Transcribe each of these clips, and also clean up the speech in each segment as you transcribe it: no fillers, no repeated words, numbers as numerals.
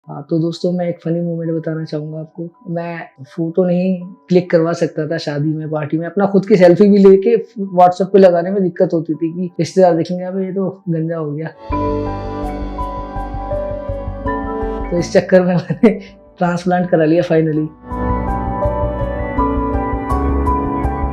हाँ तो दोस्तों, मैं एक फ़नी मोमेंट बताना चाहूँगा आपको। मैं फ़ोटो नहीं क्लिक करवा सकता था शादी में, पार्टी में। अपना खुद की सेल्फ़ी भी लेके व्हाट्सएप पे लगाने में दिक्कत होती थी कि रिश्तेदार देखेंगे, अबे ये तो गंजा हो गया। तो इस चक्कर में मैंने ट्रांसप्लांट करा लिया फाइनली।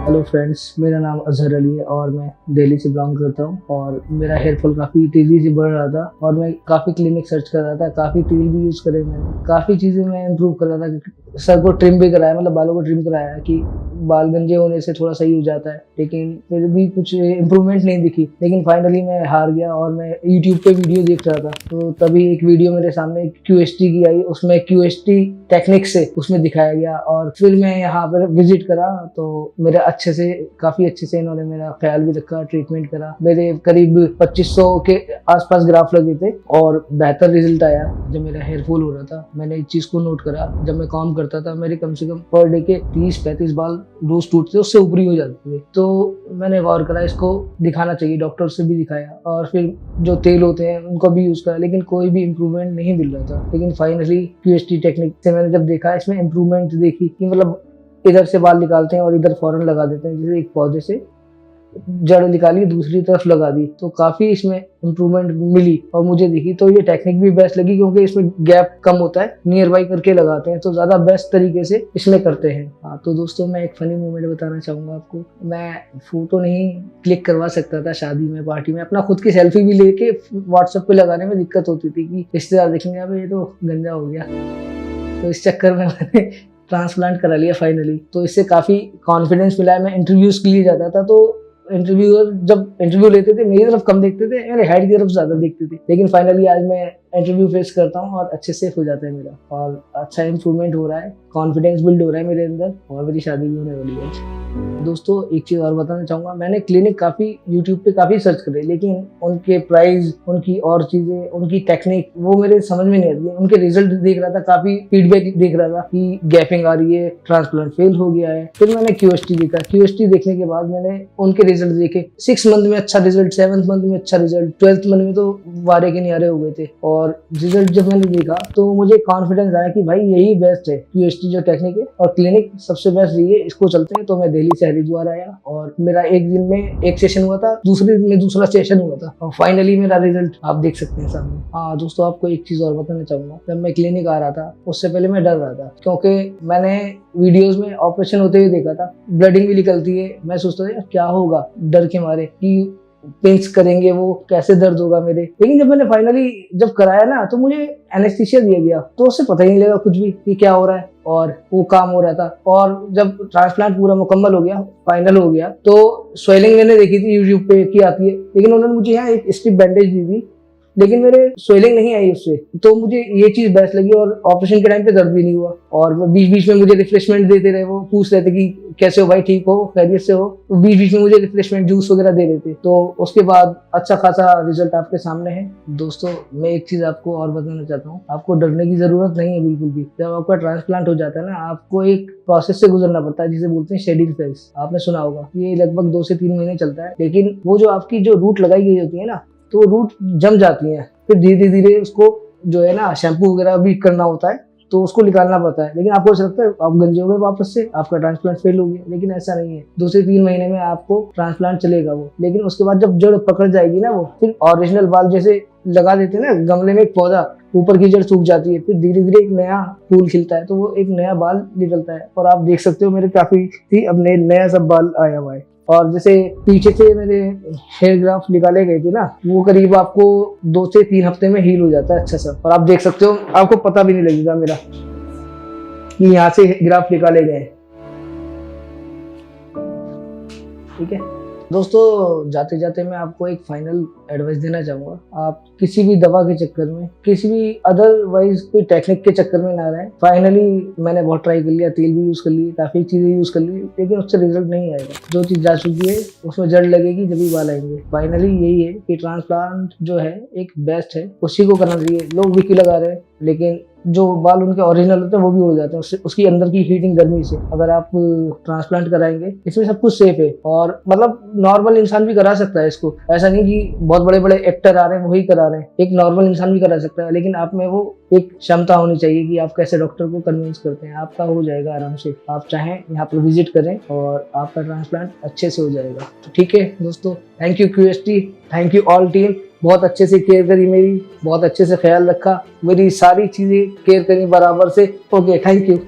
हेलो फ्रेंड्स, मेरा नाम अज़हर अली है और मैं दिल्ली से बिलोंग करता हूँ। और मेरा हेयर फॉल काफ़ी तेज़ी से बढ़ रहा था और मैं काफ़ी क्लिनिक सर्च कर रहा था, काफ़ी तेल भी यूज़ करे मैंने, काफ़ी चीज़ें मैं इम्प्रूव कर रहा था। सर को ट्रिम भी कराया, मतलब बालों को ट्रिम कराया कि बाल गंजे होने से थोड़ा सही हो जाता है, लेकिन फिर भी कुछ इम्प्रूवमेंट नहीं दिखी। लेकिन फाइनली मैं हार गया और मैं यूट्यूब पे वीडियो देख रहा था, तो तभी एक वीडियो मेरे सामने QST की आई। उसमें QST टेक्निक से उसमें दिखाया गया और फिर मैं यहाँ पर विजिट करा। तो मेरे काफ़ी अच्छे से इन्होंने मेरा ख्याल भी रखा, ट्रीटमेंट करा। मेरे करीब 2500 के आसपास ग्राफ लगे थे और बेहतर रिजल्ट आया। जब मेरा हेयर फॉल हो रहा था, मैंने एक चीज़ को नोट करा, जब मैं काम करता था मेरे कम से कम पर डे के 30-35 बाल रोज टूटते, उससे ऊपर ही हो जाते थे। तो मैंने गौर करा, इसको दिखाना चाहिए, डॉक्टर से भी दिखाया और फिर जो तेल होते हैं उनको भी यूज़ करा, लेकिन कोई भी इम्प्रूवमेंट नहीं मिल रहा था। लेकिन फाइनली QST टेक्निक से मैंने जब देखा, इसमें इम्प्रूवमेंट देखी कि मतलब इधर से बाल निकालते हैं और इधर फौरन लगा देते हैं, जैसे एक पौधे से जड़ निकाली दूसरी तरफ लगा दी, तो काफ़ी इसमें इम्प्रूवमेंट मिली और मुझे दिखी। तो ये टेक्निक भी बेस्ट लगी क्योंकि इसमें गैप कम होता है, नियर बाई करके लगाते हैं, तो ज़्यादा बेस्ट तरीके से इसमें करते हैं। हाँ तो दोस्तों, मैं एक फ़नी मोमेंट बताना चाहूँगा आपको। मैं फ़ोटो नहीं क्लिक करवा सकता था शादी में, पार्टी में। अपना खुद की सेल्फ़ी भी लेके व्हाट्सएप पे लगाने में दिक्कत होती थी कि रिश्तेदार देखेंगे, अबे ये तो गंजा हो गया। तो इस चक्कर में मैंने ट्रांसप्लांट करा लिया फाइनली। तो इससे काफ़ी कॉन्फिडेंस मिला है। मैं इंटरव्यूज़ के लिए जाता था, तो इंटरव्यूअर जब इंटरव्यू लेते थे मेरी तरफ कम देखते थे, मेरे हेड की तरफ ज़्यादा देखते थे। लेकिन फाइनली आज मैं इंटरव्यू फेस करता हूँ और अच्छे से हो जाता है मेरा, और अच्छा इंप्रूवमेंट हो रहा है, कॉन्फिडेंस बिल्ड हो रहा है मेरे अंदर, और मेरी शादी भी होने वाली है। दोस्तों, एक चीज़ और बताना चाहूँगा। मैंने क्लिनिक काफ़ी यूट्यूब पे काफ़ी सर्च करे, लेकिन उनके प्राइस, उनकी और चीज़ें, उनकी टेक्निक वो मेरे समझ में नहीं आती। उनके रिजल्ट देख रहा था, काफ़ी फीडबैक देख रहा था कि गैपिंग आ रही है, ट्रांसप्लांट फेल हो गया है। फिर मैंने QST देखा। QST देखने के बाद मैंने उनके रिजल्ट देखे। 6 मंथ में अच्छा रिजल्ट, 7th मंथ में अच्छा रिजल्ट, 12th मंथ में तो वारे के नियारे हो गए थे। और रिजल्ट जब मैंने देखा तो मुझे कॉन्फिडेंस आया कि भाई यही बेस्ट है, QST जो टेक्निक है और क्लिनिक सबसे बेस्ट यही है, इसको चलते हैं। तो मैं दिल्ली से हरिद्वार आया और मेरा एक दिन में एक सेशन हुआ था, दूसरे दिन में दूसरा सेशन हुआ था और फाइनली मेरा रिजल्ट आप देख सकते हैं सामने। हाँ दोस्तों, आपको एक चीज़ और बताना चाहूँगा। जब मैं क्लिनिक आ रहा था उससे पहले मैं डर रहा था, क्योंकि मैंने वीडियोस में ऑपरेशन होते हुए देखा था, ब्लडिंग भी निकलती है। मैं सोचता था क्या होगा, डर के मारे कि पिंच करेंगे वो, कैसे दर्द होगा मेरे। लेकिन जब मैंने फाइनली जब कराया ना, तो मुझे एनेस्थीसिया दिया गया, तो उससे पता ही नहीं लगा कुछ भी कि क्या हो रहा है, और वो काम हो रहा था। और जब ट्रांसप्लांट पूरा मुकम्मल हो गया, फाइनल हो गया, तो स्वेलिंग मैंने देखी थी यूट्यूब पे की आती है, लेकिन उन्होंने मुझे यहाँ एक स्टिप बैंडेज दी थी, लेकिन मेरे स्वेलिंग नहीं आई उससे। तो मुझे ये चीज़ बेस्ट लगी और ऑपरेशन के टाइम पे दर्द भी नहीं हुआ। और बीच बीच में मुझे रिफ्रेशमेंट देते रहे, वो पूछ रहे थे कि कैसे हो भाई, ठीक हो, खैरियत से हो। तो बीच बीच में मुझे रिफ्रेशमेंट जूस वगैरह दे रहे थे। तो उसके बाद अच्छा खासा रिजल्ट आपके सामने है। दोस्तों, मैं एक चीज़ आपको और बताना चाहता हूँ, आपको डरने की ज़रूरत नहीं है बिल्कुल भी। जब आपका ट्रांसप्लांट हो जाता है ना, आपको एक प्रोसेस से गुजरना पड़ता है जिसे बोलते हैं शेड्यूल फेज। आपने सुना होगा, ये लगभग 2 से 3 महीने चलता है। लेकिन वो जो आपकी जो रूट लगाई गई होती है ना, तो रूट जम जाती है, फिर धीरे धीरे उसको जो है ना शैम्पू वगैरह भी करना होता है, तो उसको निकालना पड़ता है। लेकिन आपको ऐसा लगता है आप गंजे हो गए, वापस से आपका ट्रांसप्लांट फेल हो गया, लेकिन ऐसा नहीं है। 2 से 3 महीने में आपको ट्रांसप्लांट चलेगा वो। लेकिन उसके बाद जब जड़ पकड़ जाएगी ना, वो फिर ओरिजिनल बाल जैसे लगा देते हैं ना गमले में एक पौधा, ऊपर की जड़ सूख जाती है, फिर धीरे धीरे एक नया फूल खिलता है, तो वो एक नया बाल निकलता है। और आप देख सकते हो मेरे काफी अब नया सब बाल आया हुआ है। और जैसे पीछे से मेरे हेयर ग्राफ निकाले गए थे ना, वो करीब आपको 2 से 3 हफ्ते में हील हो जाता है अच्छा सा। और आप देख सकते हो, आपको पता भी नहीं लगेगा मेरा कि यहाँ से ग्राफ निकाले गए। ठीक है दोस्तों, जाते जाते मैं आपको एक फाइनल एडवाइस देना चाहूँगा। आप किसी भी दवा के चक्कर में, किसी भी अदरवाइज कोई टेक्निक के चक्कर में ना रहें। फाइनली मैंने बहुत ट्राई कर लिया, तेल भी यूज़ कर लिए, काफ़ी चीज़ें यूज़ कर ली, लेकिन उससे रिजल्ट नहीं आएगा। जो चीज़ जा चुकी है उसमें जड़ लगेगी, जब भी बाल आएंगे। फाइनली यही है कि ट्रांसप्लांट जो है एक बेस्ट है, उसी को करना चाहिए। लोग विकी लगा रहे हैं, लेकिन जो बाल उनके ओरिजिनल होते हैं वो भी हो जाते हैं उसकी अंदर की हीटिंग गर्मी से। अगर आप ट्रांसप्लांट कराएंगे, इसमें सब कुछ सेफ है और मतलब नॉर्मल इंसान भी करा सकता है इसको। ऐसा नहीं कि बहुत बड़े बड़े एक्टर आ रहे हैं वही करा रहे हैं, एक नॉर्मल इंसान भी करा सकता है, लेकिन आप में वो एक क्षमता होनी चाहिए कि आप कैसे डॉक्टर को कन्विंस करते हैं। आपका हो जाएगा आराम से, आप चाहें यहाँ पर विजिट करें और आपका ट्रांसप्लांट अच्छे से हो जाएगा। तो ठीक है दोस्तों, thank you QST, thank you all team. बहुत अच्छे से केयर करी मेरी, बहुत अच्छे से ख्याल रखा, मेरी सारी चीजें केयर करी बराबर से। Okay, thank you.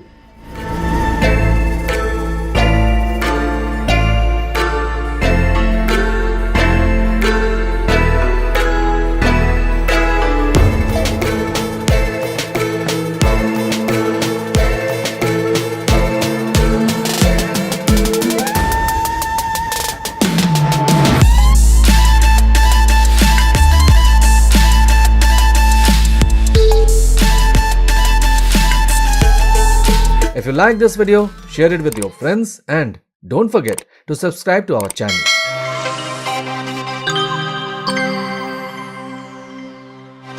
If you like this video, share it with your friends and don't forget to subscribe to our channel.